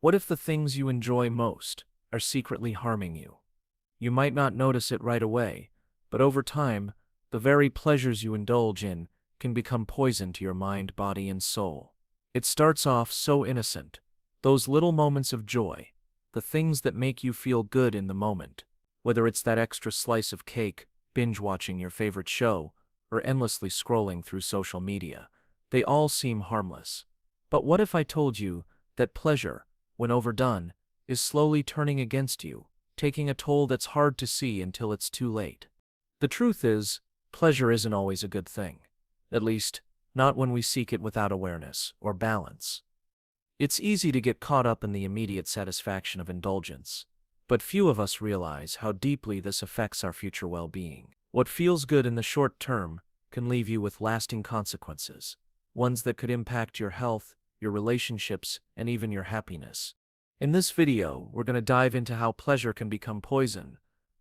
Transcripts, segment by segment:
What if the things you enjoy most are secretly harming you? You might not notice it right away, but over time, the very pleasures you indulge in can become poison to your mind, body, and soul. It starts off so innocent, those little moments of joy, the things that make you feel good in the moment, whether it's that extra slice of cake, binge watching your favorite show, or endlessly scrolling through social media. They all seem harmless. But what if I told you that pleasure, when overdone, is slowly turning against you, taking a toll that's hard to see until it's too late? The truth is, pleasure isn't always a good thing. At least, not when we seek it without awareness or balance. It's easy to get caught up in the immediate satisfaction of indulgence, but few of us realize how deeply this affects our future well-being. What feels good in the short term can leave you with lasting consequences, ones that could impact your health, your relationships, and even your happiness. In this video, we're going to dive into how pleasure can become poison,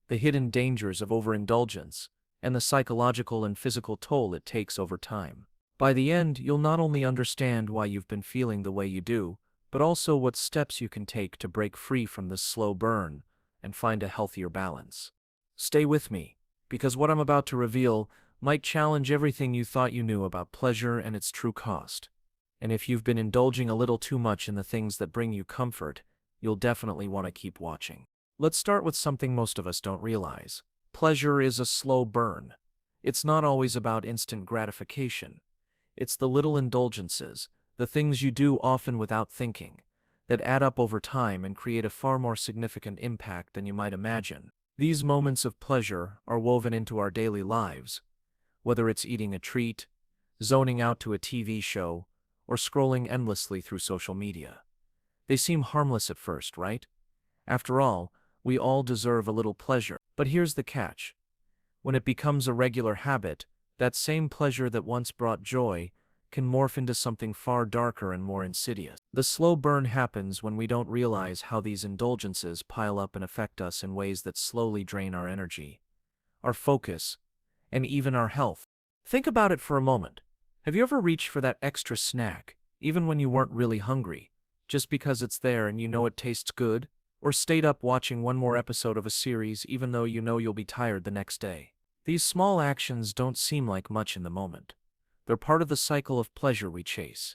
the hidden dangers of overindulgence, and the psychological and physical toll it takes over time. By the end, you'll not only understand why you've been feeling the way you do, but also what steps you can take to break free from this slow burn and find a healthier balance. Stay with me, because what I'm about to reveal might challenge everything you thought you knew about pleasure and its true cost. And if you've been indulging a little too much in the things that bring you comfort, you'll definitely want to keep watching. Let's start with something most of us don't realize. Pleasure is a slow burn. It's not always about instant gratification. It's the little indulgences, the things you do often without thinking, that add up over time and create a far more significant impact than you might imagine. These moments of pleasure are woven into our daily lives, whether it's eating a treat, zoning out to a TV show, or scrolling endlessly through social media. They seem harmless at first, right? After all, we all deserve a little pleasure. But here's the catch. When it becomes a regular habit, that same pleasure that once brought joy can morph into something far darker and more insidious. The slow burn happens when we don't realize how these indulgences pile up and affect us in ways that slowly drain our energy, our focus, and even our health. Think about it for a moment. Have you ever reached for that extra snack, even when you weren't really hungry, just because it's there and you know it tastes good? Or stayed up watching one more episode of a series even though you know you'll be tired the next day? These small actions don't seem like much in the moment. They're part of the cycle of pleasure we chase.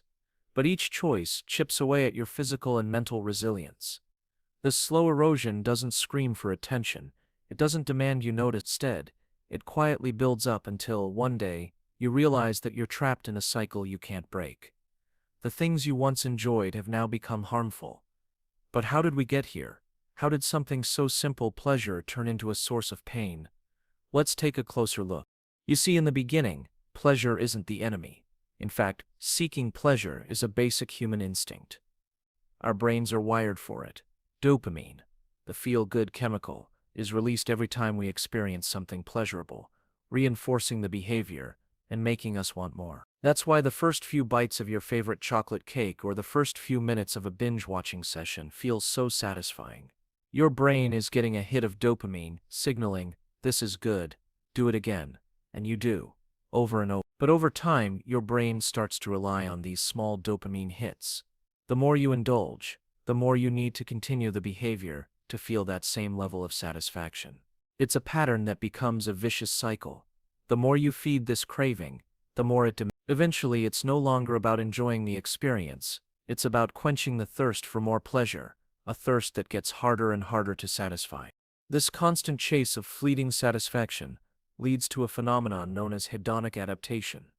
But each choice chips away at your physical and mental resilience. This slow erosion doesn't scream for attention. It doesn't demand you notice. Instead, it quietly builds up until, one day, you realize that you're trapped in a cycle you can't break. The things you once enjoyed have now become harmful. But how did we get here? How did something so simple, pleasure, turn into a source of pain? Let's take a closer look. You see, in the beginning, pleasure isn't the enemy. In fact, seeking pleasure is a basic human instinct. Our brains are wired for it. Dopamine, the feel-good chemical, is released every time we experience something pleasurable, reinforcing the behavior and making us want more. That's why the first few bites of your favorite chocolate cake or the first few minutes of a binge-watching session feels so satisfying. Your brain is getting a hit of dopamine, signaling, "This is good, do it again," and you do, over and over. But over time, your brain starts to rely on these small dopamine hits. The more you indulge, the more you need to continue the behavior to feel that same level of satisfaction. It's a pattern that becomes a vicious cycle. The more you feed this craving, the more it demands. Eventually, it's no longer about enjoying the experience. It's about quenching the thirst for more pleasure, a thirst that gets harder and harder to satisfy. This constant chase of fleeting satisfaction leads to a phenomenon known as hedonic adaptation.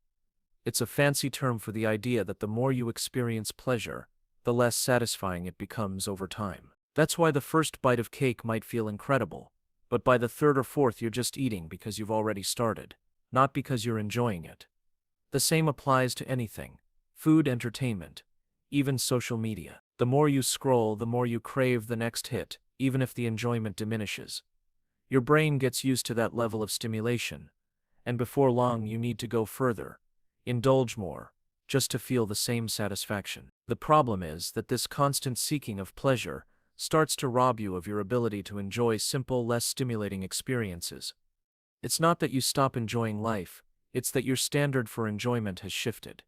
It's a fancy term for the idea that the more you experience pleasure, the less satisfying it becomes over time. That's why the first bite of cake might feel incredible, but by the third or fourth you're just eating because you've already started, not because you're enjoying it. The same applies to anything: food, entertainment, even social media. The more you scroll, the more you crave the next hit, even if the enjoyment diminishes. Your brain gets used to that level of stimulation, and before long you need to go further, indulge more, just to feel the same satisfaction. The problem is that this constant seeking of pleasure starts to rob you of your ability to enjoy simple, less stimulating experiences. It's not that you stop enjoying life, it's that your standard for enjoyment has shifted.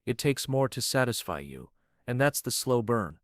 It takes more to satisfy you, and that's the slow burn.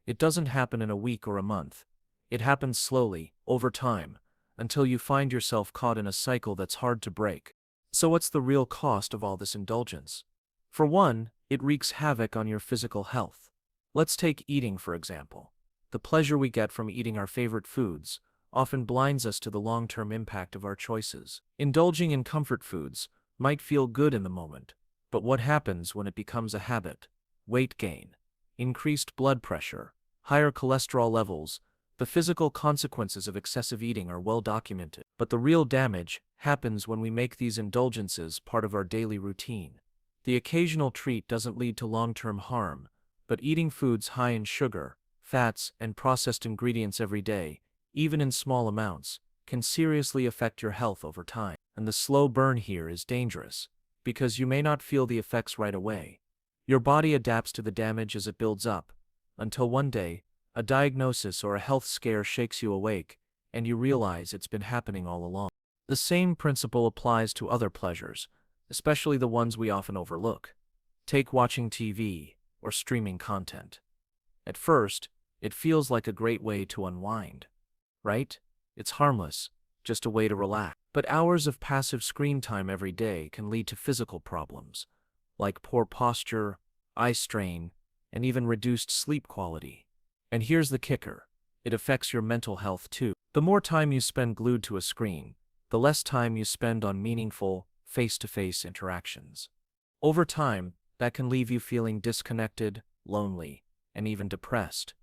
It doesn't happen in a week or a month. It happens slowly, over time, until you find yourself caught in a cycle that's hard to break. So what's the real cost of all this indulgence? For one, it wreaks havoc on your physical health. Let's take eating, for example. The pleasure we get from eating our favorite foods often blinds us to the long-term impact of our choices. Indulging in comfort foods might feel good in the moment, but what happens when it becomes a habit? Weight gain, increased blood pressure, higher cholesterol levels. The physical consequences of excessive eating are well documented, but the real damage happens when we make these indulgences part of our daily routine. The occasional treat doesn't lead to long-term harm, but eating foods high in sugar, fats, and processed ingredients every day, even in small amounts, can seriously affect your health over time. And the slow burn here is dangerous, because you may not feel the effects right away. Your body adapts to the damage as it builds up, until one day, a diagnosis or a health scare shakes you awake, and you realize it's been happening all along. The same principle applies to other pleasures, especially the ones we often overlook. Take watching TV or streaming content. At first, it feels like a great way to unwind, right? It's harmless, just a way to relax. But hours of passive screen time every day can lead to physical problems, like poor posture, eye strain, and even reduced sleep quality. And here's the kicker: it affects your mental health too. The more time you spend glued to a screen, the less time you spend on meaningful, face-to-face interactions. Over time, that can leave you feeling disconnected, lonely, and even depressed.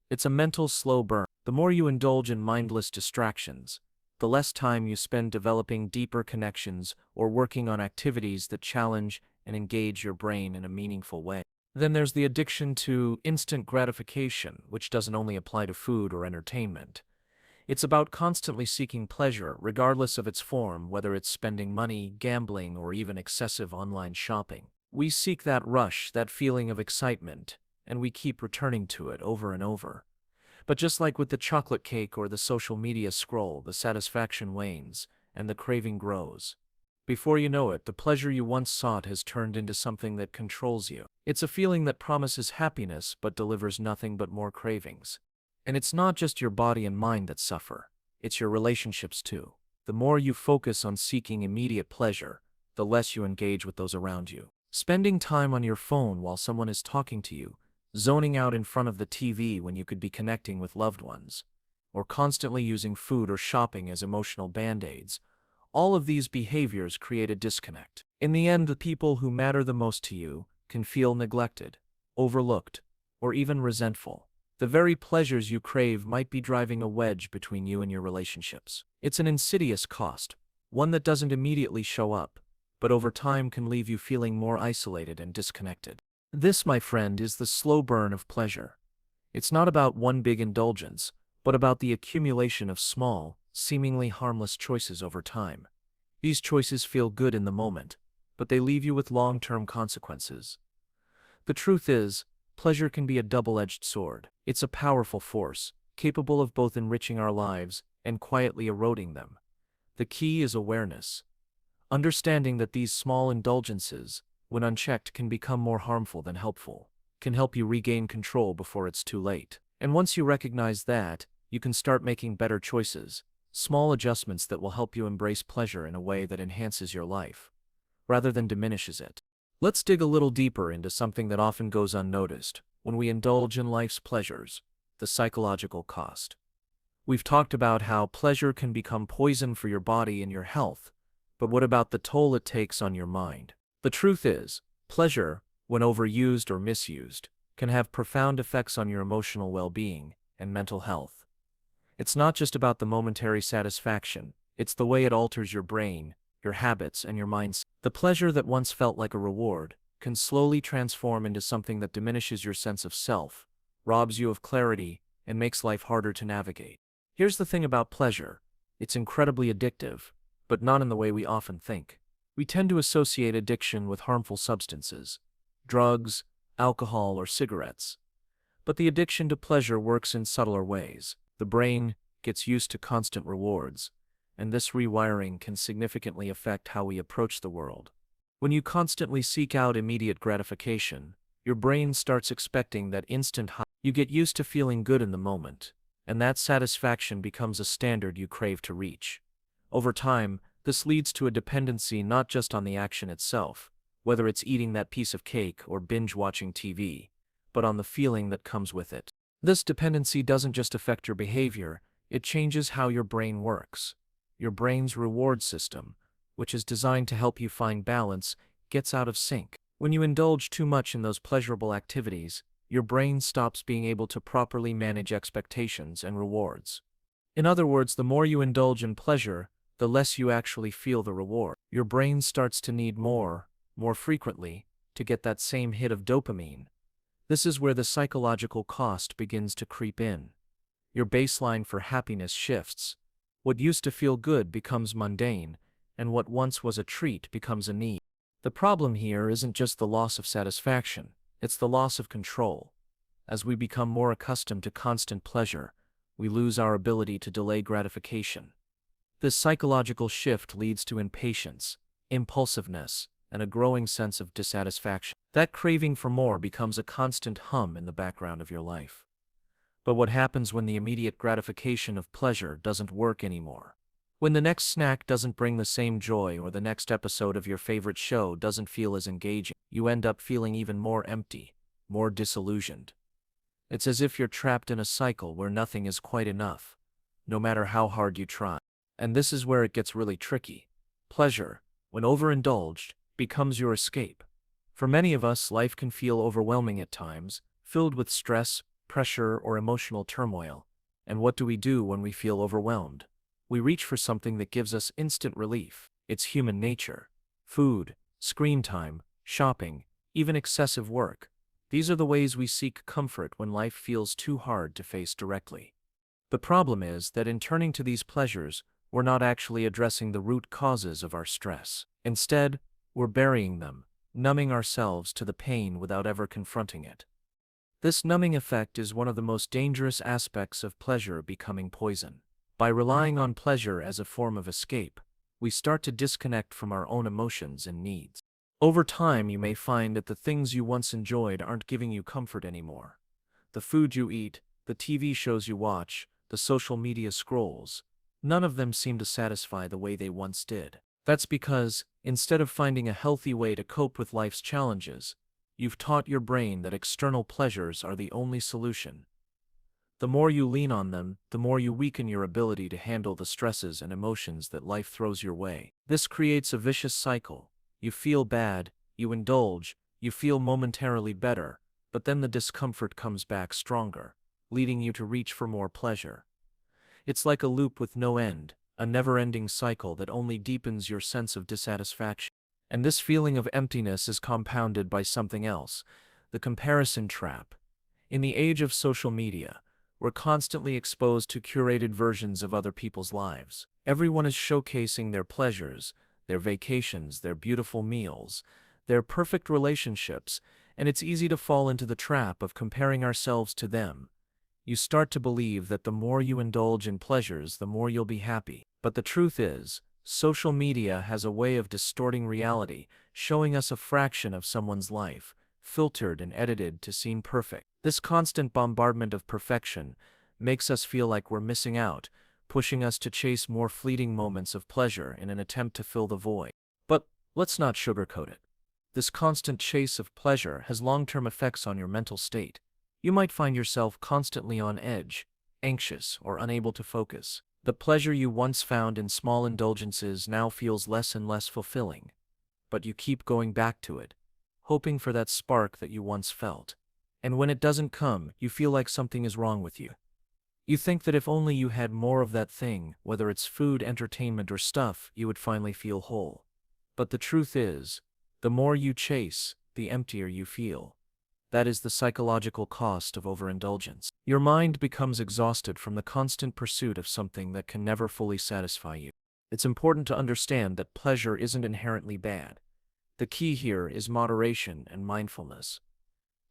It's a mental slow burn. The more you indulge in mindless distractions, the less time you spend developing deeper connections or working on activities that challenge and engage your brain in a meaningful way. Then there's the addiction to instant gratification, which doesn't only apply to food or entertainment. It's about constantly seeking pleasure, regardless of its form, whether it's spending money, gambling, or even excessive online shopping. We seek that rush, that feeling of excitement, and we keep returning to it over and over. But just like with the chocolate cake or the social media scroll, the satisfaction wanes, and the craving grows. Before you know it, the pleasure you once sought has turned into something that controls you. It's a feeling that promises happiness but delivers nothing but more cravings. And it's not just your body and mind that suffer, it's your relationships too. The more you focus on seeking immediate pleasure, the less you engage with those around you. Spending time on your phone while someone is talking to you, zoning out in front of the TV when you could be connecting with loved ones, or constantly using food or shopping as emotional band-aids. All of these behaviors create a disconnect. In the end, the people who matter the most to you can feel neglected, overlooked, or even resentful. The very pleasures you crave might be driving a wedge between you and your relationships. It's an insidious cost, one that doesn't immediately show up, but over time can leave you feeling more isolated and disconnected. This, my friend, is the slow burn of pleasure. It's not about one big indulgence, but about the accumulation of small, seemingly harmless choices over time. These choices feel good in the moment, but they leave you with long-term consequences. The truth is, pleasure can be a double-edged sword. It's a powerful force, capable of both enriching our lives and quietly eroding them. The key is awareness. Understanding that these small indulgences, when unchecked, can become more harmful than helpful, can help you regain control before it's too late. And once you recognize that, you can start making better choices, small adjustments that will help you embrace pleasure in a way that enhances your life, rather than diminishes it. Let's dig a little deeper into something that often goes unnoticed when we indulge in life's pleasures: the psychological cost. We've talked about how pleasure can become poison for your body and your health, but what about the toll it takes on your mind? The truth is, pleasure, when overused or misused, can have profound effects on your emotional well-being and mental health. It's not just about the momentary satisfaction, it's the way it alters your brain, your habits, and your mindset. The pleasure that once felt like a reward can slowly transform into something that diminishes your sense of self, robs you of clarity, and makes life harder to navigate. Here's the thing about pleasure: it's incredibly addictive, but not in the way we often think. We tend to associate addiction with harmful substances, drugs, alcohol, or cigarettes. But the addiction to pleasure works in subtler ways. The brain gets used to constant rewards, and this rewiring can significantly affect how we approach the world. When you constantly seek out immediate gratification, Your brain starts expecting that instant high. You get used to feeling good in the moment, and that satisfaction becomes a standard you crave to reach. Over time, this leads to a dependency not just on the action itself, whether it's eating that piece of cake or binge-watching TV, but on the feeling that comes with it. This dependency doesn't just affect your behavior, it changes how your brain works. Your brain's reward system, which is designed to help you find balance, gets out of sync. When you indulge too much in those pleasurable activities, your brain stops being able to properly manage expectations and rewards. In other words, the more you indulge in pleasure, the less you actually feel the reward. Your brain starts to need more frequently, to get that same hit of dopamine. This is where the psychological cost begins to creep in. Your baseline for happiness shifts. What used to feel good becomes mundane, and what once was a treat becomes a need. The problem here isn't just the loss of satisfaction, it's the loss of control. As we become more accustomed to constant pleasure, we lose our ability to delay gratification. This psychological shift leads to impatience, impulsiveness, and a growing sense of dissatisfaction. That craving for more becomes a constant hum in the background of your life. But what happens when the immediate gratification of pleasure doesn't work anymore? When the next snack doesn't bring the same joy or the next episode of your favorite show doesn't feel as engaging, you end up feeling even more empty, more disillusioned. It's as if you're trapped in a cycle where nothing is quite enough, no matter how hard you try. And this is where it gets really tricky. Pleasure, when overindulged, becomes your escape. For many of us, life can feel overwhelming at times, filled with stress, pressure, or emotional turmoil. And what do we do when we feel overwhelmed? We reach for something that gives us instant relief. It's human nature. Food, screen time, shopping, even excessive work. These are the ways we seek comfort when life feels too hard to face directly. The problem is that in turning to these pleasures, we're not actually addressing the root causes of our stress. Instead, we're burying them, numbing ourselves to the pain without ever confronting it. This numbing effect is one of the most dangerous aspects of pleasure becoming poison. By relying on pleasure as a form of escape, we start to disconnect from our own emotions and needs. Over time, you may find that the things you once enjoyed aren't giving you comfort anymore. The food you eat, the TV shows you watch, the social media scrolls, none of them seem to satisfy the way they once did. That's because, instead of finding a healthy way to cope with life's challenges, you've taught your brain that external pleasures are the only solution. The more you lean on them, the more you weaken your ability to handle the stresses and emotions that life throws your way. This creates a vicious cycle. You feel bad, you indulge, you feel momentarily better, but then the discomfort comes back stronger, leading you to reach for more pleasure. It's like a loop with no end, a never-ending cycle that only deepens your sense of dissatisfaction. And this feeling of emptiness is compounded by something else, the comparison trap. In the age of social media, we're constantly exposed to curated versions of other people's lives. Everyone is showcasing their pleasures, their vacations, their beautiful meals, their perfect relationships, and it's easy to fall into the trap of comparing ourselves to them. You start to believe that the more you indulge in pleasures, the more you'll be happy. But the truth is, social media has a way of distorting reality, showing us a fraction of someone's life, filtered and edited to seem perfect. This constant bombardment of perfection makes us feel like we're missing out, pushing us to chase more fleeting moments of pleasure in an attempt to fill the void. But let's not sugarcoat it. This constant chase of pleasure has long-term effects on your mental state. You might find yourself constantly on edge, anxious, or unable to focus. The pleasure you once found in small indulgences now feels less and less fulfilling. But you keep going back to it, hoping for that spark that you once felt. And when it doesn't come, you feel like something is wrong with you. You think that if only you had more of that thing, whether it's food, entertainment, or stuff, you would finally feel whole. But the truth is, the more you chase, the emptier you feel. That is the psychological cost of overindulgence. Your mind becomes exhausted from the constant pursuit of something that can never fully satisfy you. It's important to understand that pleasure isn't inherently bad. The key here is moderation and mindfulness.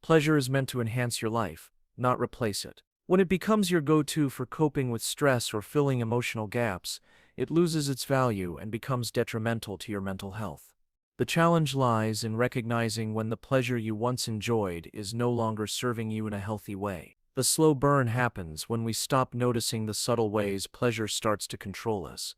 Pleasure is meant to enhance your life, not replace it. When it becomes your go-to for coping with stress or filling emotional gaps, it loses its value and becomes detrimental to your mental health. The challenge lies in recognizing when the pleasure you once enjoyed is no longer serving you in a healthy way. The slow burn happens when we stop noticing the subtle ways pleasure starts to control us,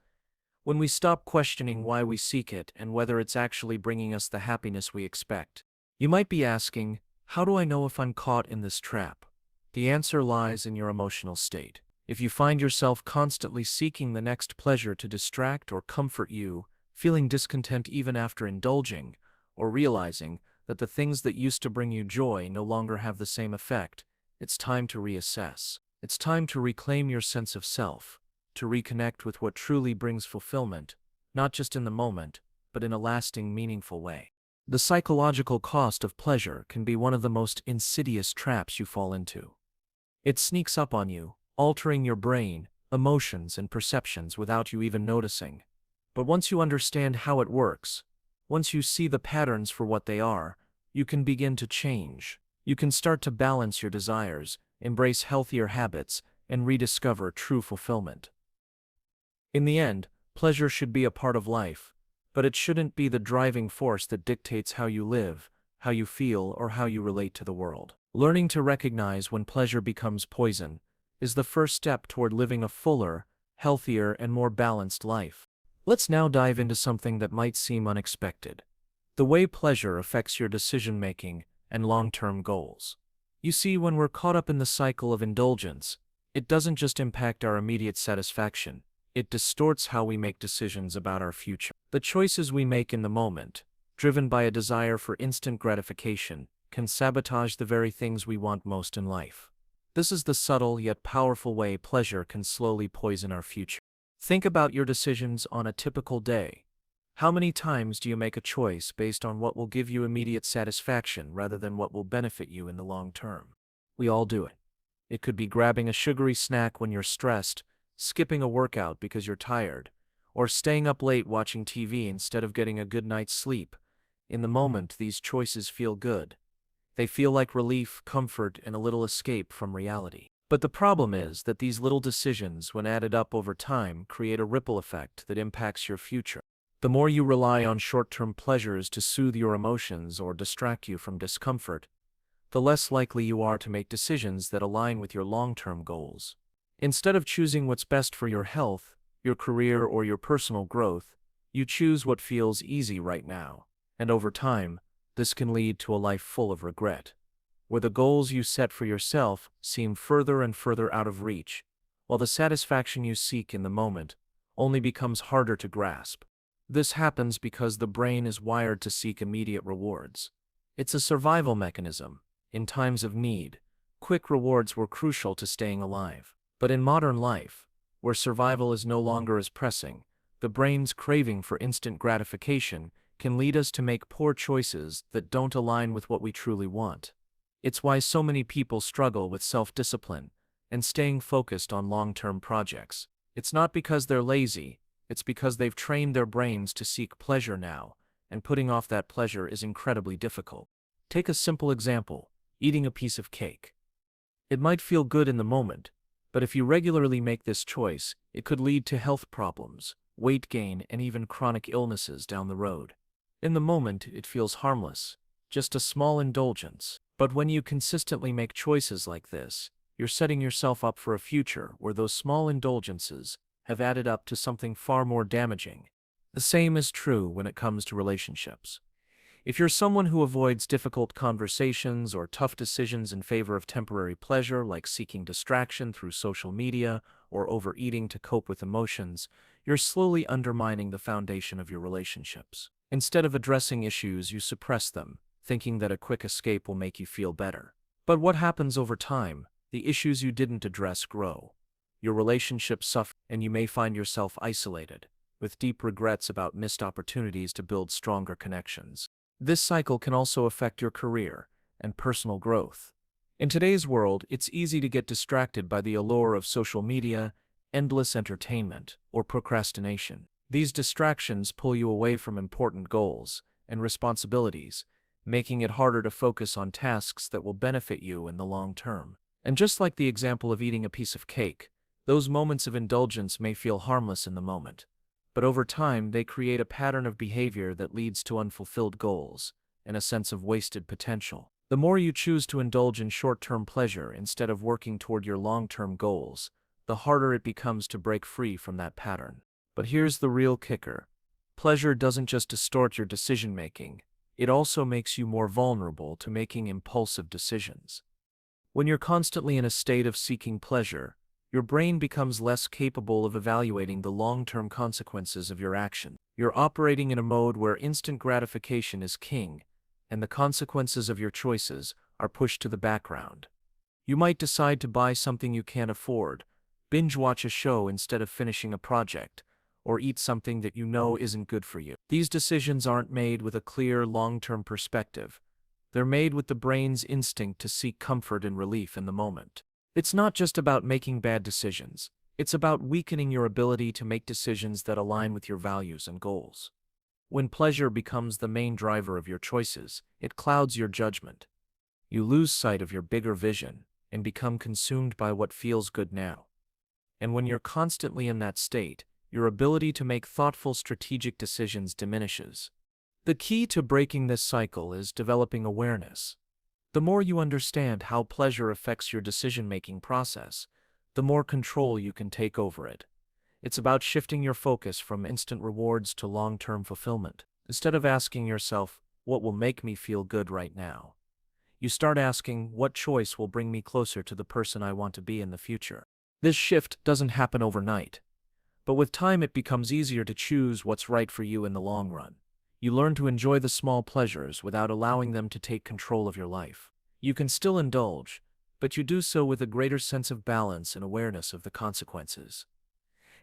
when we stop questioning why we seek it and whether it's actually bringing us the happiness we expect. You might be asking, how do I know if I'm caught in this trap? The answer lies in your emotional state. If you find yourself constantly seeking the next pleasure to distract or comfort you, feeling discontent even after indulging, or realizing that the things that used to bring you joy no longer have the same effect, it's time to reassess. It's time to reclaim your sense of self, to reconnect with what truly brings fulfillment, not just in the moment, but in a lasting, meaningful way. The psychological cost of pleasure can be one of the most insidious traps you fall into. It sneaks up on you, altering your brain, emotions, and perceptions without you even noticing. But once you understand how it works, once you see the patterns for what they are, you can begin to change. You can start to balance your desires, embrace healthier habits, and rediscover true fulfillment. In the end, pleasure should be a part of life, but it shouldn't be the driving force that dictates how you live, how you feel, or how you relate to the world. Learning to recognize when pleasure becomes poison is the first step toward living a fuller, healthier, and more balanced life. Let's now dive into something that might seem unexpected: the way pleasure affects your decision-making and long-term goals. You see, when we're caught up in the cycle of indulgence, it doesn't just impact our immediate satisfaction, it distorts how we make decisions about our future. The choices we make in the moment, driven by a desire for instant gratification, can sabotage the very things we want most in life. This is the subtle yet powerful way pleasure can slowly poison our future. Think about your decisions on a typical day. How many times do you make a choice based on what will give you immediate satisfaction rather than what will benefit you in the long term? We all do it. It could be grabbing a sugary snack when you're stressed, skipping a workout because you're tired, or staying up late watching TV instead of getting a good night's sleep. In the moment, these choices feel good. They feel like relief, comfort, and a little escape from reality. But the problem is that these little decisions, when added up over time, create a ripple effect that impacts your future. The more you rely on short-term pleasures to soothe your emotions or distract you from discomfort, the less likely you are to make decisions that align with your long-term goals. Instead of choosing what's best for your health, your career, or your personal growth, you choose what feels easy right now. And over time, this can lead to a life full of regret, where the goals you set for yourself seem further and further out of reach, while the satisfaction you seek in the moment only becomes harder to grasp. This happens because the brain is wired to seek immediate rewards. It's a survival mechanism. In times of need, quick rewards were crucial to staying alive. But in modern life, where survival is no longer as pressing, the brain's craving for instant gratification can lead us to make poor choices that don't align with what we truly want. It's why so many people struggle with self-discipline and staying focused on long-term projects. It's not because they're lazy, it's because they've trained their brains to seek pleasure now, and putting off that pleasure is incredibly difficult. Take a simple example: eating a piece of cake. It might feel good in the moment, but if you regularly make this choice, it could lead to health problems, weight gain, and even chronic illnesses down the road. In the moment, it feels harmless, just a small indulgence. But when you consistently make choices like this, you're setting yourself up for a future where those small indulgences have added up to something far more damaging. The same is true when it comes to relationships. If you're someone who avoids difficult conversations or tough decisions in favor of temporary pleasure, like seeking distraction through social media or overeating to cope with emotions, you're slowly undermining the foundation of your relationships. Instead of addressing issues, you suppress them, thinking that a quick escape will make you feel better. But what happens over time? The issues you didn't address grow. Your relationships suffer, and you may find yourself isolated, with deep regrets about missed opportunities to build stronger connections. This cycle can also affect your career and personal growth. In today's world, it's easy to get distracted by the allure of social media, endless entertainment, or procrastination. These distractions pull you away from important goals and responsibilities, making it harder to focus on tasks that will benefit you in the long term. And just like the example of eating a piece of cake, those moments of indulgence may feel harmless in the moment, but over time they create a pattern of behavior that leads to unfulfilled goals and a sense of wasted potential. The more you choose to indulge in short-term pleasure instead of working toward your long-term goals, the harder it becomes to break free from that pattern. But here's the real kicker. Pleasure doesn't just distort your decision-making, it also makes you more vulnerable to making impulsive decisions. When you're constantly in a state of seeking pleasure, your brain becomes less capable of evaluating the long-term consequences of your action. You're operating in a mode where instant gratification is king, and the consequences of your choices are pushed to the background. You might decide to buy something you can't afford, binge watch a show instead of finishing a project, or eat something that you know isn't good for you. These decisions aren't made with a clear, long-term perspective. They're made with the brain's instinct to seek comfort and relief in the moment. It's not just about making bad decisions. It's about weakening your ability to make decisions that align with your values and goals. When pleasure becomes the main driver of your choices, it clouds your judgment. You lose sight of your bigger vision and become consumed by what feels good now. And when you're constantly in that state, your ability to make thoughtful, strategic decisions diminishes. The key to breaking this cycle is developing awareness. The more you understand how pleasure affects your decision-making process, the more control you can take over it. It's about shifting your focus from instant rewards to long-term fulfillment. Instead of asking yourself, what will make me feel good right now? You start asking, what choice will bring me closer to the person I want to be in the future? This shift doesn't happen overnight, but with time it becomes easier to choose what's right for you in the long run. You learn to enjoy the small pleasures without allowing them to take control of your life. You can still indulge, but you do so with a greater sense of balance and awareness of the consequences.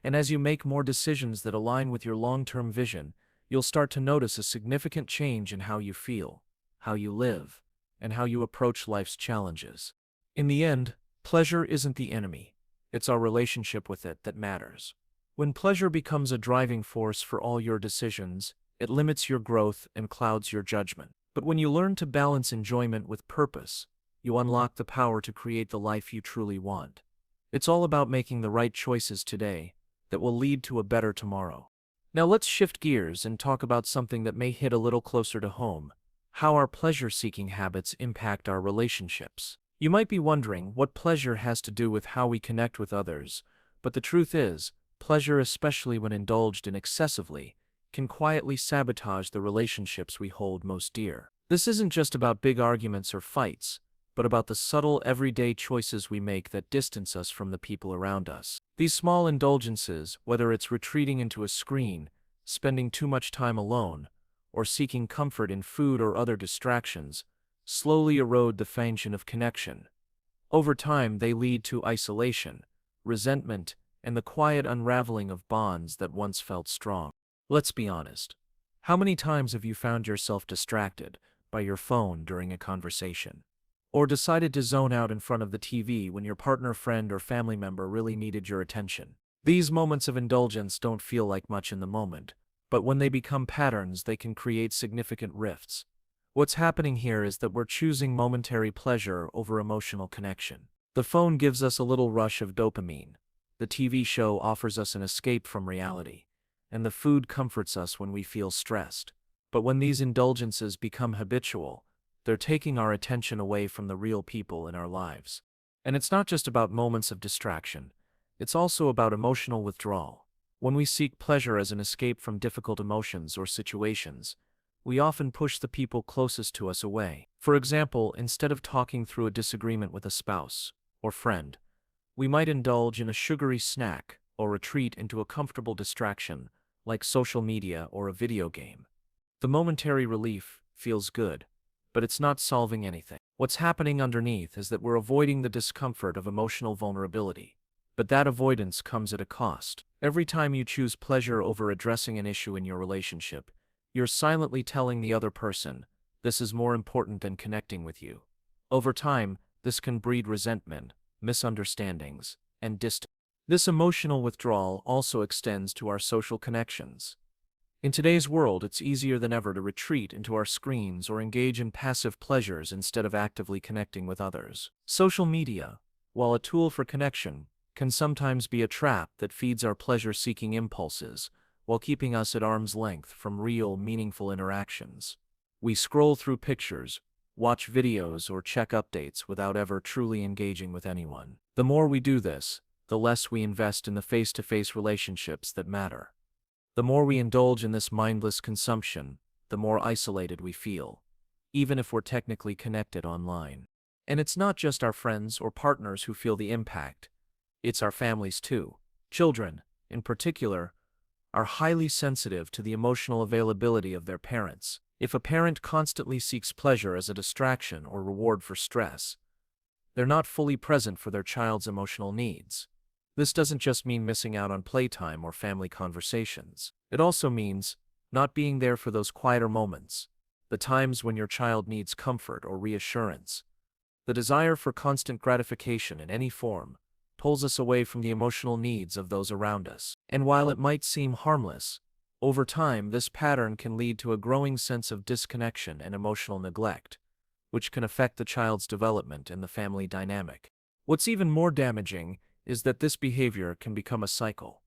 And as you make more decisions that align with your long-term vision, you'll start to notice a significant change in how you feel, how you live, and how you approach life's challenges. In the end, pleasure isn't the enemy. It's our relationship with it that matters. When pleasure becomes a driving force for all your decisions, it limits your growth and clouds your judgment. But when you learn to balance enjoyment with purpose, you unlock the power to create the life you truly want. It's all about making the right choices today that will lead to a better tomorrow. Now let's shift gears and talk about something that may hit a little closer to home: how our pleasure-seeking habits impact our relationships. You might be wondering what pleasure has to do with how we connect with others, but the truth is, pleasure, especially when indulged in excessively, can quietly sabotage the relationships we hold most dear. This isn't just about big arguments or fights, but about the subtle, everyday choices we make that distance us from the people around us. These small indulgences, whether it's retreating into a screen, spending too much time alone, or seeking comfort in food or other distractions, slowly erode the foundation of connection. Over time, they lead to isolation, resentment, and the quiet unraveling of bonds that once felt strong. Let's be honest. How many times have you found yourself distracted by your phone during a conversation? Or decided to zone out in front of the TV when your partner, friend, or family member really needed your attention? These moments of indulgence don't feel like much in the moment, but when they become patterns, they can create significant rifts. What's happening here is that we're choosing momentary pleasure over emotional connection. The phone gives us a little rush of dopamine. The TV show offers us an escape from reality, and the food comforts us when we feel stressed. But when these indulgences become habitual, they're taking our attention away from the real people in our lives. And it's not just about moments of distraction, it's also about emotional withdrawal. When we seek pleasure as an escape from difficult emotions or situations, we often push the people closest to us away. For example, instead of talking through a disagreement with a spouse or friend, we might indulge in a sugary snack or retreat into a comfortable distraction like social media or a video game. The momentary relief feels good, but it's not solving anything. What's happening underneath is that we're avoiding the discomfort of emotional vulnerability. But that avoidance comes at a cost. Every time you choose pleasure over addressing an issue in your relationship, you're silently telling the other person, this is more important than connecting with you. Over time, this can breed resentment, misunderstandings, and distance. This emotional withdrawal also extends to our social connections. In today's world, it's easier than ever to retreat into our screens or engage in passive pleasures instead of actively connecting with others. Social media, while a tool for connection, can sometimes be a trap that feeds our pleasure-seeking impulses while keeping us at arm's length from real, meaningful interactions. We scroll through pictures, watch videos, or check updates without ever truly engaging with anyone. The more we do this, the less we invest in the face-to-face relationships that matter. The more we indulge in this mindless consumption, the more isolated we feel, even if we're technically connected online. And it's not just our friends or partners who feel the impact, it's our families too. Children, in particular, are highly sensitive to the emotional availability of their parents. If a parent constantly seeks pleasure as a distraction or reward for stress, they're not fully present for their child's emotional needs. This doesn't just mean missing out on playtime or family conversations. It also means not being there for those quieter moments, the times when your child needs comfort or reassurance. The desire for constant gratification in any form pulls us away from the emotional needs of those around us. And while it might seem harmless, over time this pattern can lead to a growing sense of disconnection and emotional neglect, which can affect the child's development and the family dynamic. What's even more damaging is that this behavior can become a cycle.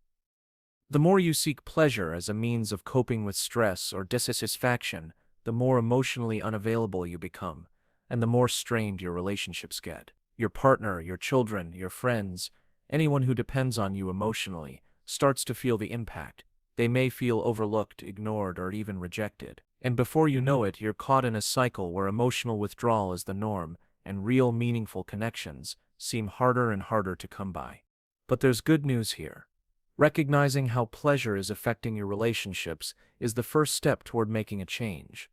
The more you seek pleasure as a means of coping with stress or dissatisfaction, the more emotionally unavailable you become, and the more strained your relationships get. Your partner, your children, your friends, anyone who depends on you emotionally, starts to feel the impact. They may feel overlooked, ignored, or even rejected. And before you know it, you're caught in a cycle where emotional withdrawal is the norm, and real meaningful connections seem harder and harder to come by. But there's good news here. Recognizing how pleasure is affecting your relationships is the first step toward making a change.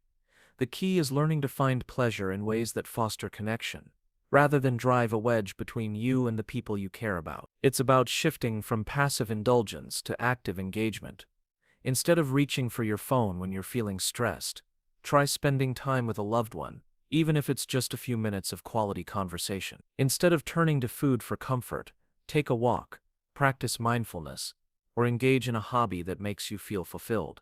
The key is learning to find pleasure in ways that foster connection, rather than drive a wedge between you and the people you care about. It's about shifting from passive indulgence to active engagement. Instead of reaching for your phone when you're feeling stressed, try spending time with a loved one, even if it's just a few minutes of quality conversation. Instead of turning to food for comfort, take a walk, practice mindfulness, or engage in a hobby that makes you feel fulfilled.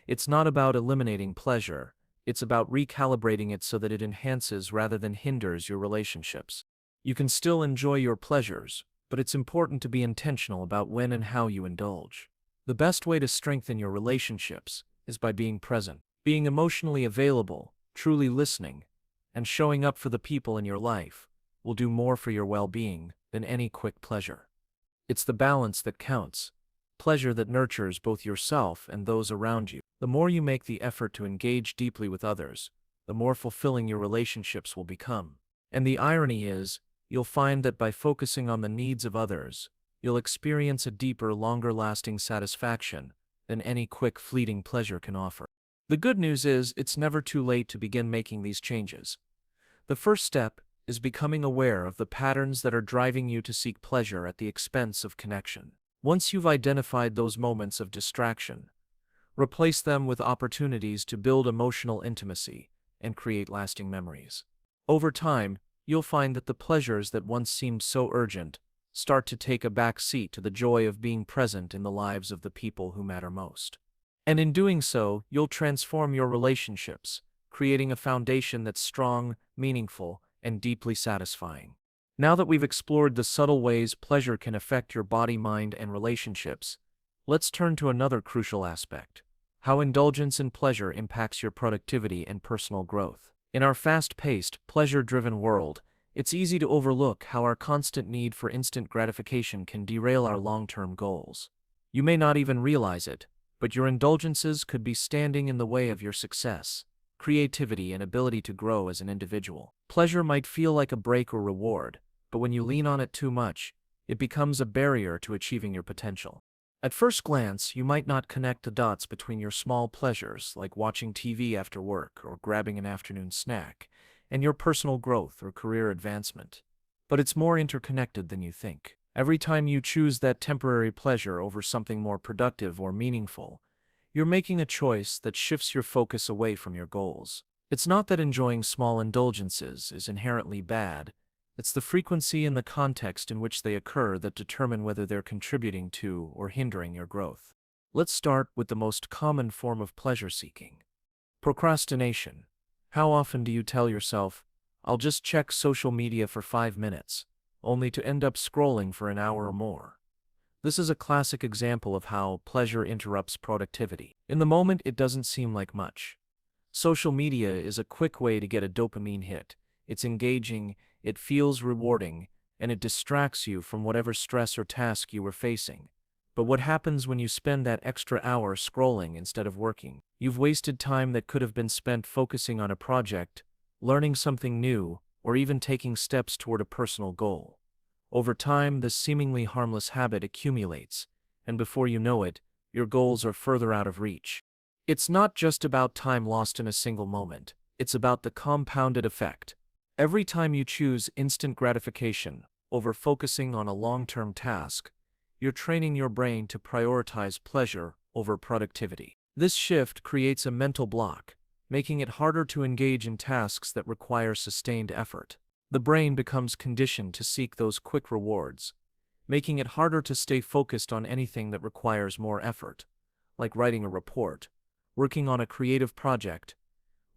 It's not about eliminating pleasure, it's about recalibrating it so that it enhances rather than hinders your relationships. You can still enjoy your pleasures, but it's important to be intentional about when and how you indulge. The best way to strengthen your relationships is by being present, being emotionally available, truly listening, and showing up for the people in your life will do more for your well-being than any quick pleasure. It's the balance that counts, pleasure that nurtures both yourself and those around you. The more you make the effort to engage deeply with others, the more fulfilling your relationships will become. And the irony is, you'll find that by focusing on the needs of others, you'll experience a deeper, longer-lasting satisfaction than any quick, fleeting pleasure can offer. The good news is, it's never too late to begin making these changes. The first step is becoming aware of the patterns that are driving you to seek pleasure at the expense of connection. Once you've identified those moments of distraction, replace them with opportunities to build emotional intimacy and create lasting memories. Over time, you'll find that the pleasures that once seemed so urgent start to take a back seat to the joy of being present in the lives of the people who matter most. And in doing so, you'll transform your relationships, creating a foundation that's strong, meaningful, and deeply satisfying. Now that we've explored the subtle ways pleasure can affect your body, mind, and relationships, let's turn to another crucial aspect: how indulgence in pleasure impacts your productivity and personal growth. In our fast-paced, pleasure-driven world, it's easy to overlook how our constant need for instant gratification can derail our long-term goals. You may not even realize it, but your indulgences could be standing in the way of your success, creativity, and ability to grow as an individual. Pleasure might feel like a break or reward, but when you lean on it too much, it becomes a barrier to achieving your potential. At first glance, you might not connect the dots between your small pleasures, like watching TV after work or grabbing an afternoon snack, and your personal growth or career advancement. But it's more interconnected than you think. Every time you choose that temporary pleasure over something more productive or meaningful, you're making a choice that shifts your focus away from your goals. It's not that enjoying small indulgences is inherently bad. It's the frequency and the context in which they occur that determine whether they're contributing to or hindering your growth. Let's start with the most common form of pleasure seeking: procrastination. How often do you tell yourself, "I'll just check social media for 5 minutes," only to end up scrolling for an hour or more? This is a classic example of how pleasure interrupts productivity. In the moment, it doesn't seem like much. Social media is a quick way to get a dopamine hit. It's engaging, it feels rewarding, and it distracts you from whatever stress or task you were facing. But what happens when you spend that extra hour scrolling instead of working? You've wasted time that could have been spent focusing on a project, learning something new, or even taking steps toward a personal goal. Over time, this seemingly harmless habit accumulates, and before you know it, your goals are further out of reach. It's not just about time lost in a single moment, it's about the compounded effect. Every time you choose instant gratification over focusing on a long-term task, you're training your brain to prioritize pleasure over productivity. This shift creates a mental block, making it harder to engage in tasks that require sustained effort. The brain becomes conditioned to seek those quick rewards, making it harder to stay focused on anything that requires more effort, like writing a report, working on a creative project,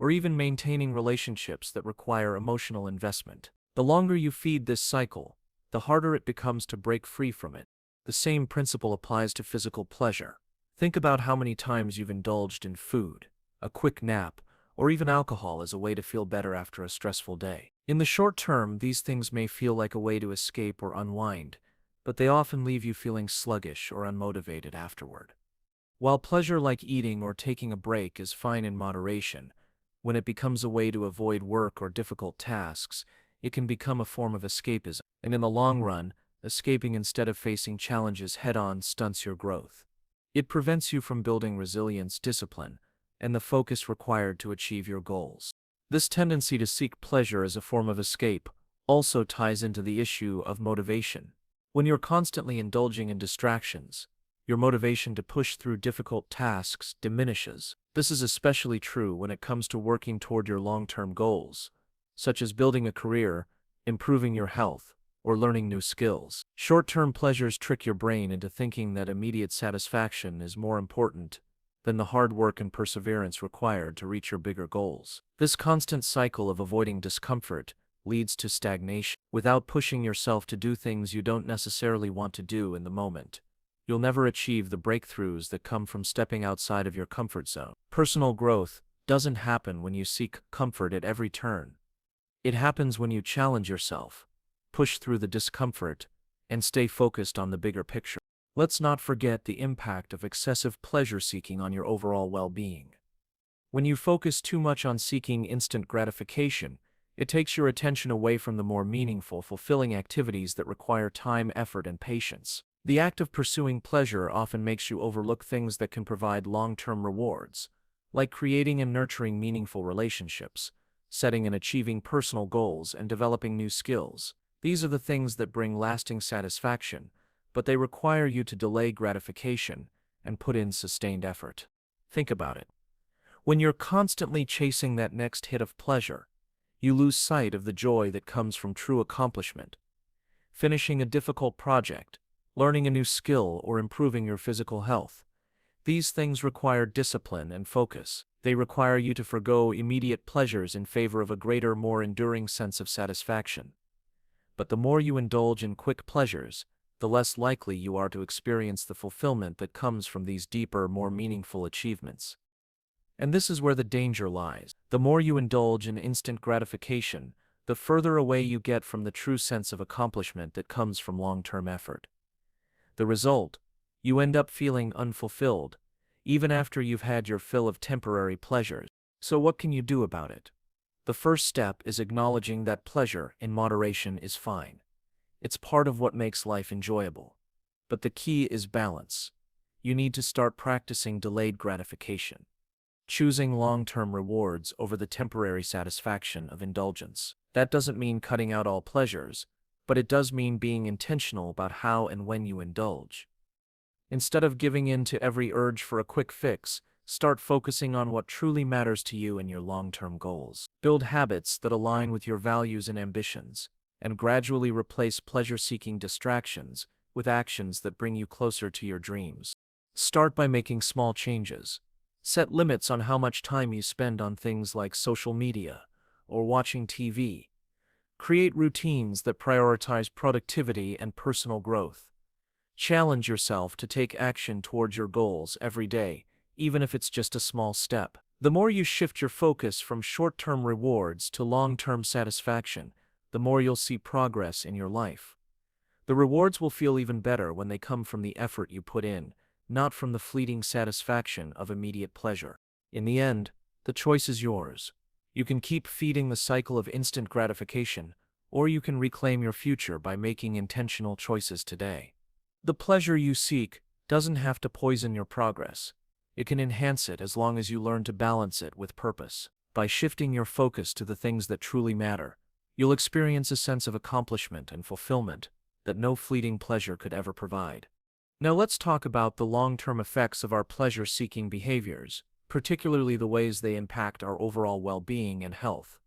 or even maintaining relationships that require emotional investment. The longer you feed this cycle, the harder it becomes to break free from it. The same principle applies to physical pleasure. Think about how many times you've indulged in food, a quick nap, or even alcohol as a way to feel better after a stressful day. In the short term, these things may feel like a way to escape or unwind, but they often leave you feeling sluggish or unmotivated afterward. While pleasure like eating or taking a break is fine in moderation, when it becomes a way to avoid work or difficult tasks, it can become a form of escapism. And in the long run, escaping instead of facing challenges head-on stunts your growth. It prevents you from building resilience, discipline, and the focus required to achieve your goals. This tendency to seek pleasure as a form of escape also ties into the issue of motivation. When you're constantly indulging in distractions, your motivation to push through difficult tasks diminishes. This is especially true when it comes to working toward your long-term goals, such as building a career, improving your health, or learning new skills. Short-term pleasures trick your brain into thinking that immediate satisfaction is more important than the hard work and perseverance required to reach your bigger goals. This constant cycle of avoiding discomfort leads to stagnation. Without pushing yourself to do things you don't necessarily want to do in the moment, you'll never achieve the breakthroughs that come from stepping outside of your comfort zone. Personal growth doesn't happen when you seek comfort at every turn. It happens when you challenge yourself, push through the discomfort, and stay focused on the bigger picture. Let's not forget the impact of excessive pleasure-seeking on your overall well-being. When you focus too much on seeking instant gratification, it takes your attention away from the more meaningful, fulfilling activities that require time, effort, and patience. The act of pursuing pleasure often makes you overlook things that can provide long-term rewards, like creating and nurturing meaningful relationships, setting and achieving personal goals, and developing new skills. These are the things that bring lasting satisfaction, but they require you to delay gratification and put in sustained effort. Think about it. When you're constantly chasing that next hit of pleasure, you lose sight of the joy that comes from true accomplishment. Finishing a difficult project, learning a new skill, or improving your physical health. These things require discipline and focus. They require you to forgo immediate pleasures in favor of a greater, more enduring sense of satisfaction. But the more you indulge in quick pleasures, the less likely you are to experience the fulfillment that comes from these deeper, more meaningful achievements. And this is where the danger lies. The more you indulge in instant gratification, the further away you get from the true sense of accomplishment that comes from long-term effort. The result, you end up feeling unfulfilled, even after you've had your fill of temporary pleasures. So what can you do about it? The first step is acknowledging that pleasure in moderation is fine. It's part of what makes life enjoyable. But the key is balance. You need to start practicing delayed gratification, choosing long-term rewards over the temporary satisfaction of indulgence. That doesn't mean cutting out all pleasures, but it does mean being intentional about how and when you indulge. Instead of giving in to every urge for a quick fix, start focusing on what truly matters to you and your long-term goals. Build habits that align with your values and ambitions, and gradually replace pleasure-seeking distractions with actions that bring you closer to your dreams. Start by making small changes. Set limits on how much time you spend on things like social media or watching TV. Create routines that prioritize productivity and personal growth. Challenge yourself to take action towards your goals every day, even if it's just a small step. The more you shift your focus from short-term rewards to long-term satisfaction, the more you'll see progress in your life. The rewards will feel even better when they come from the effort you put in, not from the fleeting satisfaction of immediate pleasure. In the end, the choice is yours. You can keep feeding the cycle of instant gratification, or you can reclaim your future by making intentional choices today. The pleasure you seek doesn't have to poison your progress. It can enhance it as long as you learn to balance it with purpose. By shifting your focus to the things that truly matter, you'll experience a sense of accomplishment and fulfillment that no fleeting pleasure could ever provide. Now let's talk about the long-term effects of our pleasure-seeking behaviors, particularly the ways they impact our overall well-being and health.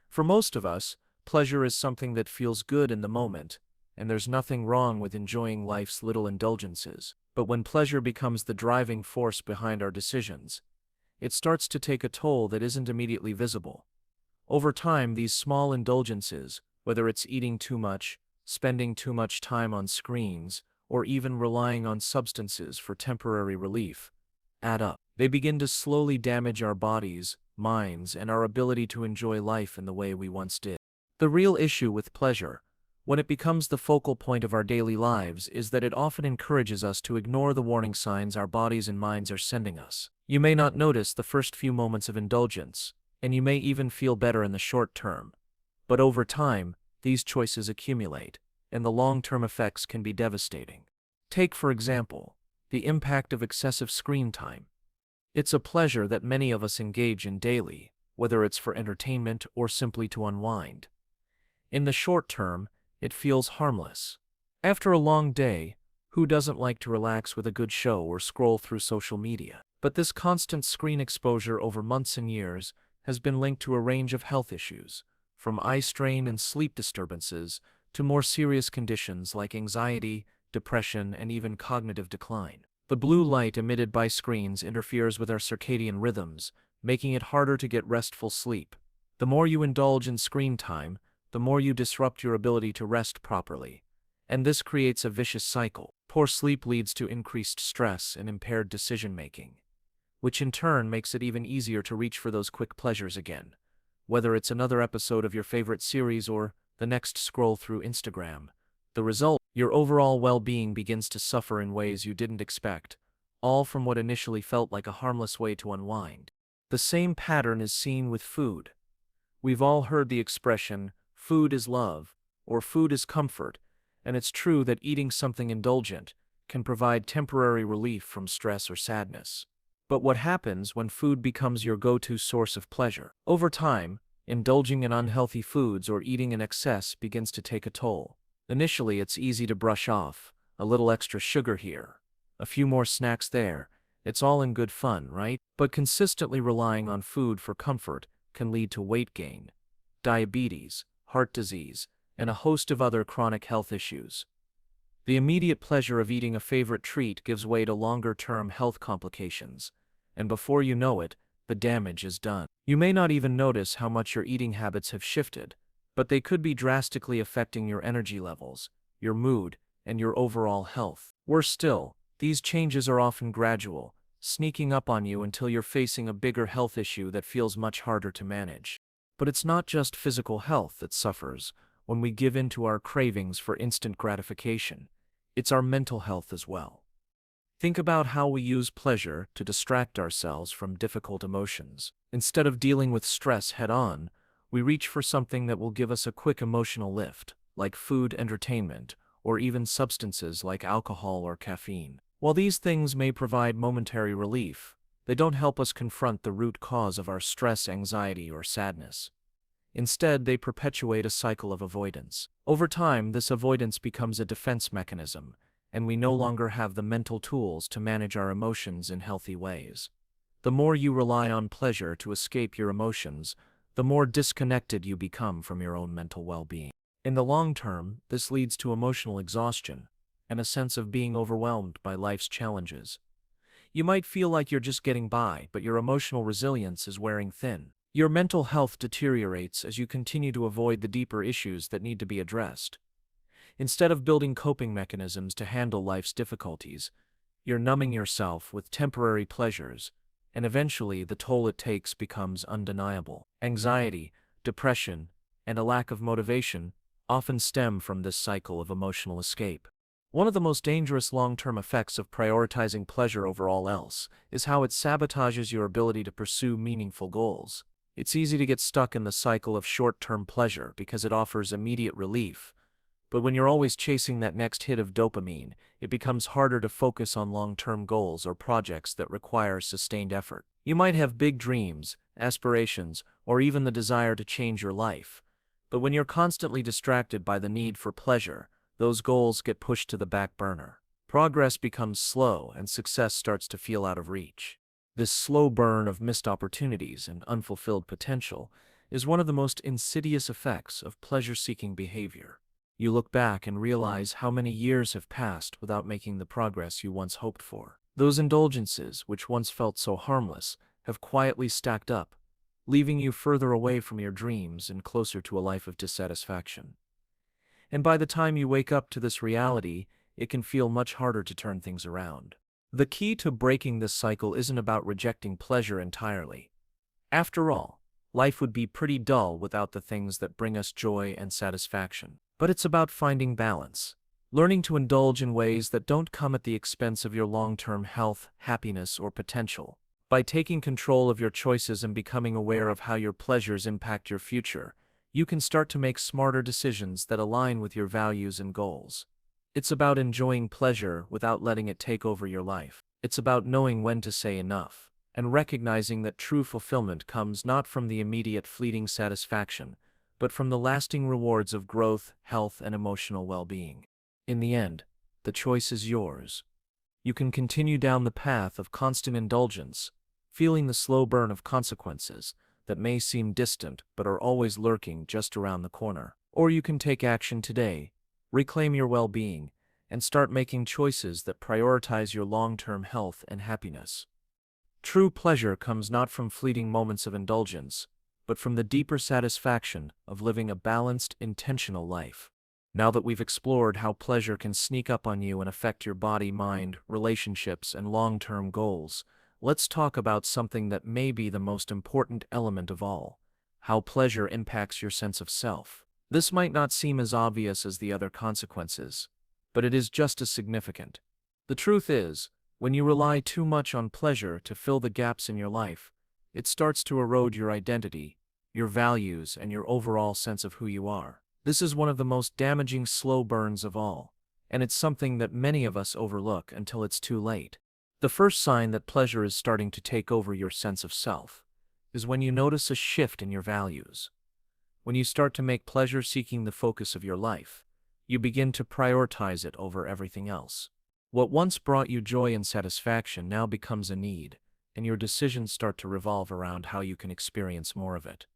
For most of us, pleasure is something that feels good in the moment, and there's nothing wrong with enjoying life's little indulgences. But when pleasure becomes the driving force behind our decisions, it starts to take a toll that isn't immediately visible. Over time, these small indulgences, whether it's eating too much, spending too much time on screens, or even relying on substances for temporary relief, add up. They begin to slowly damage our bodies, minds, and our ability to enjoy life in the way we once did. The real issue with pleasure, when it becomes the focal point of our daily lives, is that it often encourages us to ignore the warning signs our bodies and minds are sending us. You may not notice the first few moments of indulgence, and you may even feel better in the short term. But over time, these choices accumulate, and the long-term effects can be devastating. Take, for example, the impact of excessive screen time. It's a pleasure that many of us engage in daily, whether it's for entertainment or simply to unwind. In the short term, it feels harmless. After a long day, who doesn't like to relax with a good show or scroll through social media? But this constant screen exposure over months and years has been linked to a range of health issues, from eye strain and sleep disturbances to more serious conditions like anxiety, depression, and even cognitive decline. The blue light emitted by screens interferes with our circadian rhythms, making it harder to get restful sleep. The more you indulge in screen time, the more you disrupt your ability to rest properly. And this creates a vicious cycle. Poor sleep leads to increased stress and impaired decision-making, which in turn makes it even easier to reach for those quick pleasures again, whether it's another episode of your favorite series or the next scroll through Instagram. The result, your overall well-being begins to suffer in ways you didn't expect, all from what initially felt like a harmless way to unwind. The same pattern is seen with food. We've all heard the expression, "food is love," or "food is comfort," and it's true that eating something indulgent can provide temporary relief from stress or sadness. But what happens when food becomes your go-to source of pleasure? Over time, indulging in unhealthy foods or eating in excess begins to take a toll. Initially, it's easy to brush off, a little extra sugar here, a few more snacks there. It's all in good fun, right? But consistently relying on food for comfort can lead to weight gain, diabetes, heart disease, and a host of other chronic health issues. The immediate pleasure of eating a favorite treat gives way to longer-term health complications, and before you know it, the damage is done. You may not even notice how much your eating habits have shifted, but they could be drastically affecting your energy levels, your mood, and your overall health. Worse still, these changes are often gradual, sneaking up on you until you're facing a bigger health issue that feels much harder to manage. But it's not just physical health that suffers when we give in to our cravings for instant gratification. It's our mental health as well. Think about how we use pleasure to distract ourselves from difficult emotions. Instead of dealing with stress head-on, we reach for something that will give us a quick emotional lift, like food, entertainment, or even substances like alcohol or caffeine. While these things may provide momentary relief, they don't help us confront the root cause of our stress, anxiety, or sadness. Instead, they perpetuate a cycle of avoidance. Over time, this avoidance becomes a defense mechanism, and we no longer have the mental tools to manage our emotions in healthy ways. The more you rely on pleasure to escape your emotions, the more disconnected you become from your own mental well-being. In the long term, this leads to emotional exhaustion and a sense of being overwhelmed by life's challenges. You might feel like you're just getting by, but your emotional resilience is wearing thin. Your mental health deteriorates as you continue to avoid the deeper issues that need to be addressed. Instead of building coping mechanisms to handle life's difficulties, you're numbing yourself with temporary pleasures, and eventually the toll it takes becomes undeniable. Anxiety, depression, and a lack of motivation often stem from this cycle of emotional escape. One of the most dangerous long-term effects of prioritizing pleasure over all else is how it sabotages your ability to pursue meaningful goals. It's easy to get stuck in the cycle of short-term pleasure because it offers immediate relief, but when you're always chasing that next hit of dopamine, it becomes harder to focus on long-term goals or projects that require sustained effort. You might have big dreams, aspirations, or even the desire to change your life, but when you're constantly distracted by the need for pleasure, those goals get pushed to the back burner. Progress becomes slow and success starts to feel out of reach. This slow burn of missed opportunities and unfulfilled potential is one of the most insidious effects of pleasure-seeking behavior. You look back and realize how many years have passed without making the progress you once hoped for. Those indulgences, which once felt so harmless, have quietly stacked up, leaving you further away from your dreams and closer to a life of dissatisfaction. And by the time you wake up to this reality, it can feel much harder to turn things around. The key to breaking this cycle isn't about rejecting pleasure entirely. After all, life would be pretty dull without the things that bring us joy and satisfaction. But it's about finding balance, learning to indulge in ways that don't come at the expense of your long-term health, happiness, or potential. By taking control of your choices and becoming aware of how your pleasures impact your future, you can start to make smarter decisions that align with your values and goals. It's about enjoying pleasure without letting it take over your life. It's about knowing when to say enough, and recognizing that true fulfillment comes not from the immediate fleeting satisfaction, but from the lasting rewards of growth, health, and emotional well-being. In the end, the choice is yours. You can continue down the path of constant indulgence, feeling the slow burn of consequences that may seem distant but are always lurking just around the corner. Or you can take action today, reclaim your well-being, and start making choices that prioritize your long-term health and happiness. True pleasure comes not from fleeting moments of indulgence, but from the deeper satisfaction of living a balanced, intentional life. Now that we've explored how pleasure can sneak up on you and affect your body, mind, relationships, and long-term goals, let's talk about something that may be the most important element of all: how pleasure impacts your sense of self. This might not seem as obvious as the other consequences, but it is just as significant. The truth is, when you rely too much on pleasure to fill the gaps in your life, it starts to erode your identity, your values, and your overall sense of who you are. This is one of the most damaging slow burns of all, and it's something that many of us overlook until it's too late. The first sign that pleasure is starting to take over your sense of self is when you notice a shift in your values. When you start to make pleasure seeking the focus of your life, you begin to prioritize it over everything else. What once brought you joy and satisfaction now becomes a need, and your decisions start to revolve around how you can experience more of it.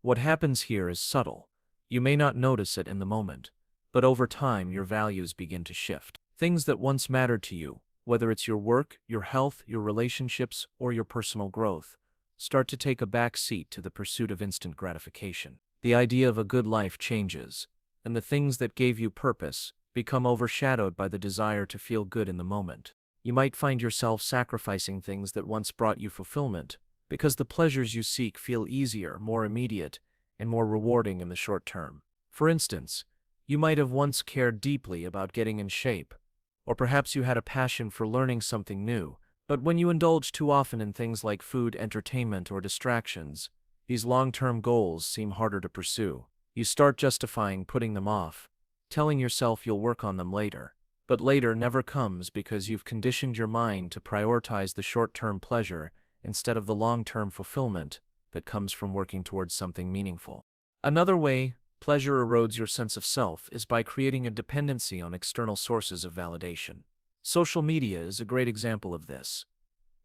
What happens here is subtle. You may not notice it in the moment, but over time your values begin to shift. Things that once mattered to you, whether it's your work, your health, your relationships, or your personal growth, start to take a back seat to the pursuit of instant gratification. The idea of a good life changes, and the things that gave you purpose become overshadowed by the desire to feel good in the moment. You might find yourself sacrificing things that once brought you fulfillment, because the pleasures you seek feel easier, more immediate, and more rewarding in the short term. For instance, you might have once cared deeply about getting in shape, or perhaps you had a passion for learning something new, but when you indulge too often in things like food, entertainment, or distractions, these long-term goals seem harder to pursue. You start justifying putting them off, telling yourself you'll work on them later. But later never comes because you've conditioned your mind to prioritize the short-term pleasure instead of the long-term fulfillment that comes from working towards something meaningful. Another way pleasure erodes your sense of self is by creating a dependency on external sources of validation. Social media is a great example of this.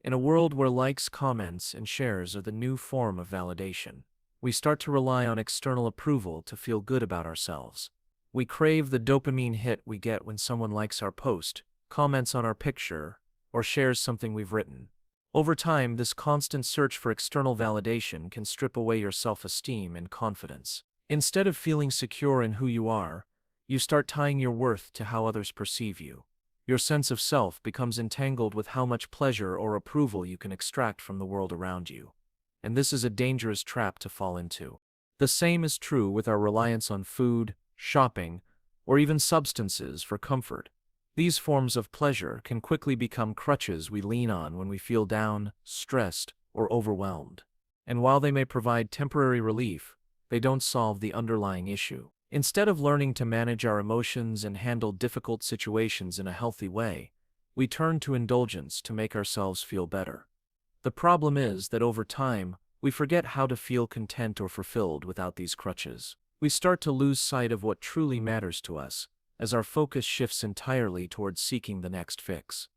In a world where likes, comments, and shares are the new form of validation, we start to rely on external approval to feel good about ourselves. We crave the dopamine hit we get when someone likes our post, comments on our picture, or shares something we've written. Over time, this constant search for external validation can strip away your self-esteem and confidence. Instead of feeling secure in who you are, You start tying your worth to how others perceive you. Your sense of self becomes entangled with how much pleasure or approval you can extract from the world around you. And this is a dangerous trap to fall into. The same is true with our reliance on food, shopping, or even substances for comfort. These forms of pleasure can quickly become crutches we lean on when we feel down, stressed, or overwhelmed. And while they may provide temporary relief, they don't solve the underlying issue. Instead of learning to manage our emotions and handle difficult situations in a healthy way, we turn to indulgence to make ourselves feel better. The problem is that over time, we forget how to feel content or fulfilled without these crutches. We start to lose sight of what truly matters to us, as our focus shifts entirely towards seeking the next fix.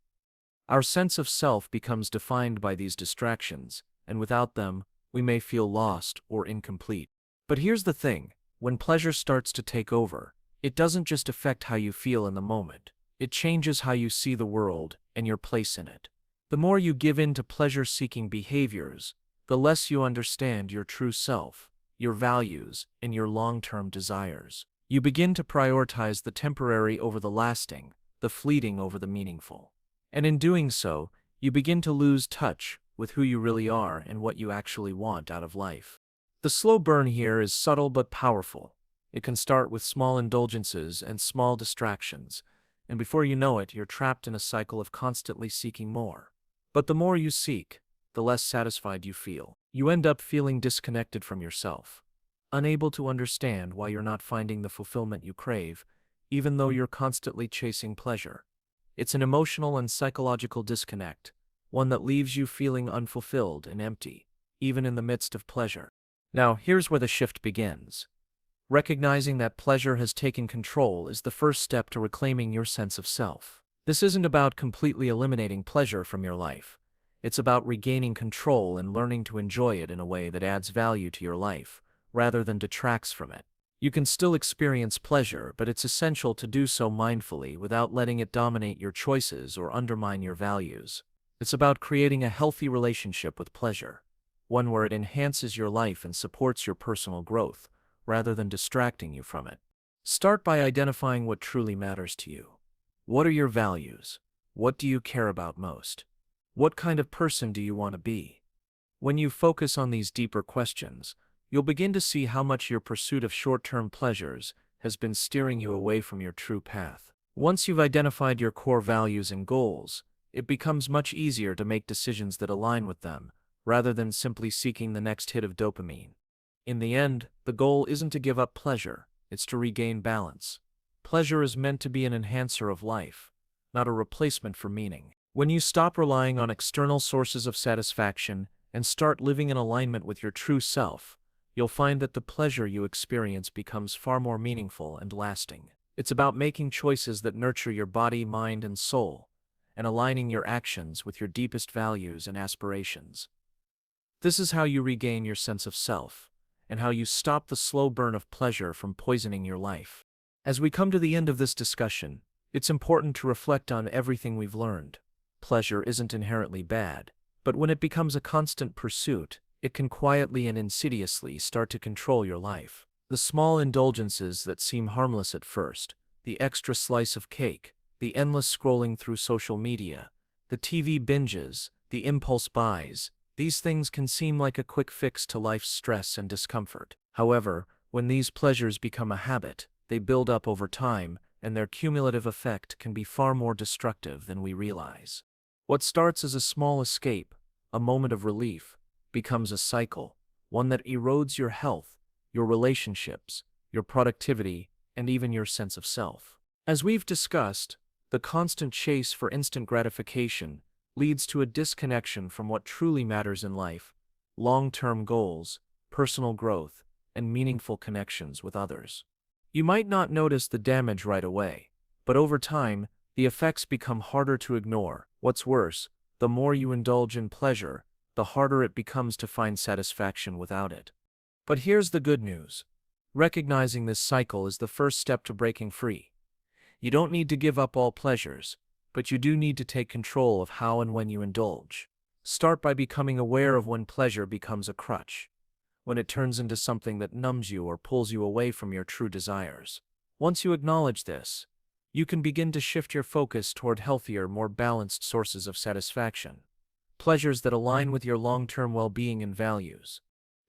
Our sense of self becomes defined by these distractions, and without them, we may feel lost or incomplete. But here's the thing, when pleasure starts to take over, it doesn't just affect how you feel in the moment. It changes how you see the world and your place in it. The more you give in to pleasure-seeking behaviors, the less you understand your true self, your values, and your long-term desires. You begin to prioritize the temporary over the lasting, the fleeting over the meaningful. And in doing so, you begin to lose touch with who you really are and what you actually want out of life. The slow burn here is subtle but powerful. It can start with small indulgences and small distractions, and before you know it, you're trapped in a cycle of constantly seeking more. But the more you seek, the less satisfied you feel. You end up feeling disconnected from yourself, unable to understand why you're not finding the fulfillment you crave, even though you're constantly chasing pleasure. It's an emotional and psychological disconnect, one that leaves you feeling unfulfilled and empty, even in the midst of pleasure. Now, here's where the shift begins. Recognizing that pleasure has taken control is the first step to reclaiming your sense of self. This isn't about completely eliminating pleasure from your life. It's about regaining control and learning to enjoy it in a way that adds value to your life, rather than detracts from it. You can still experience pleasure, but it's essential to do so mindfully without letting it dominate your choices or undermine your values. It's about creating a healthy relationship with pleasure, one where it enhances your life and supports your personal growth, rather than distracting you from it. Start by identifying what truly matters to you. What are your values? What do you care about most? What kind of person do you want to be? When you focus on these deeper questions, you'll begin to see how much your pursuit of short-term pleasures has been steering you away from your true path. Once you've identified your core values and goals, it becomes much easier to make decisions that align with them, rather than simply seeking the next hit of dopamine. In the end, the goal isn't to give up pleasure, it's to regain balance. Pleasure is meant to be an enhancer of life, not a replacement for meaning. When you stop relying on external sources of satisfaction and start living in alignment with your true self, you'll find that the pleasure you experience becomes far more meaningful and lasting. It's about making choices that nurture your body, mind, and soul, and aligning your actions with your deepest values and aspirations. This is how you regain your sense of self, and how you stop the slow burn of pleasure from poisoning your life. As we come to the end of this discussion, it's important to reflect on everything we've learned. Pleasure isn't inherently bad, but when it becomes a constant pursuit, it can quietly and insidiously start to control your life. The small indulgences that seem harmless at first, the extra slice of cake, the endless scrolling through social media, the TV binges, the impulse buys, these things can seem like a quick fix to life's stress and discomfort. However, when these pleasures become a habit, they build up over time, and their cumulative effect can be far more destructive than we realize. What starts as a small escape, a moment of relief, becomes a cycle, one that erodes your health, your relationships, your productivity, and even your sense of self. As we've discussed, the constant chase for instant gratification leads to a disconnection from what truly matters in life: long-term goals, personal growth, and meaningful connections with others. You might not notice the damage right away, but over time, the effects become harder to ignore. What's worse, the more you indulge in pleasure, the harder it becomes to find satisfaction without it. But here's the good news. Recognizing this cycle is the first step to breaking free. You don't need to give up all pleasures, but you do need to take control of how and when you indulge. Start by becoming aware of when pleasure becomes a crutch, when it turns into something that numbs you or pulls you away from your true desires. Once you acknowledge this, you can begin to shift your focus toward healthier, more balanced sources of satisfaction, pleasures that align with your long-term well-being and values.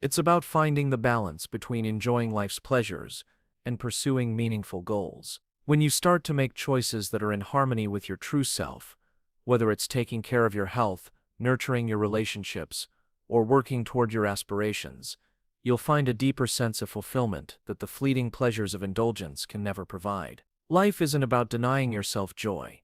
It's about finding the balance between enjoying life's pleasures and pursuing meaningful goals. When you start to make choices that are in harmony with your true self, whether it's taking care of your health, nurturing your relationships, or working toward your aspirations, you'll find a deeper sense of fulfillment that the fleeting pleasures of indulgence can never provide. Life isn't about denying yourself joy.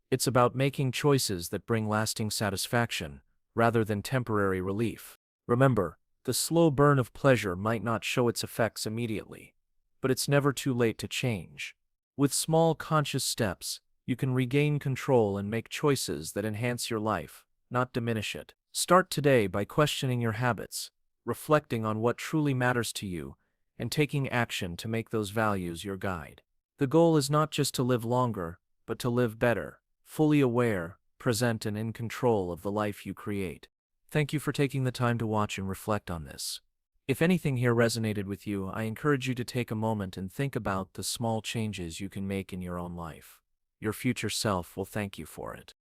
It's about making choices that bring lasting satisfaction, rather than temporary relief. Remember, the slow burn of pleasure might not show its effects immediately, but it's never too late to change. With small conscious steps, you can regain control and make choices that enhance your life, not diminish it. Start today by questioning your habits, reflecting on what truly matters to you, and taking action to make those values your guide. The goal is not just to live longer, but to live better, fully aware, present, and in control of the life you create. Thank you for taking the time to watch and reflect on this. If anything here resonated with you, I encourage you to take a moment and think about the small changes you can make in your own life. Your future self will thank you for it.